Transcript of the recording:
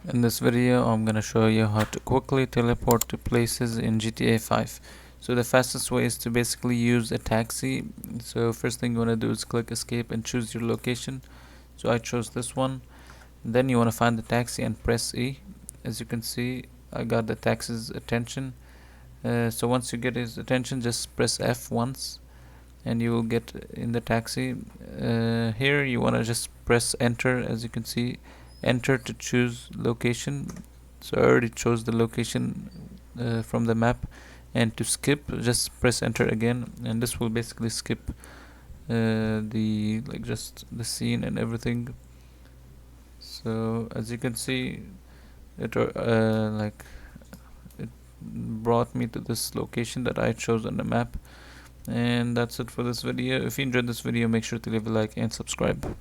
In this video, I'm gonna show you how to quickly teleport to places in GTA 5. So the fastest way is to basically use a taxi. So first thing you wanna do is click escape and choose your location. So I chose this one. Then you wanna find the taxi and press E. As you can see, I got the taxi's attention. So once you get his attention, just press F once and you will get in the taxi. Here you want to just press enter. As you can see, enter to choose location. So I already chose the location from the map, and to skip just press enter again, and this will basically skip the just the scene and everything. So as you can see, it it brought me to this location that I chose on the map. And that's it for this video. If you enjoyed this video, make sure to leave a like and subscribe.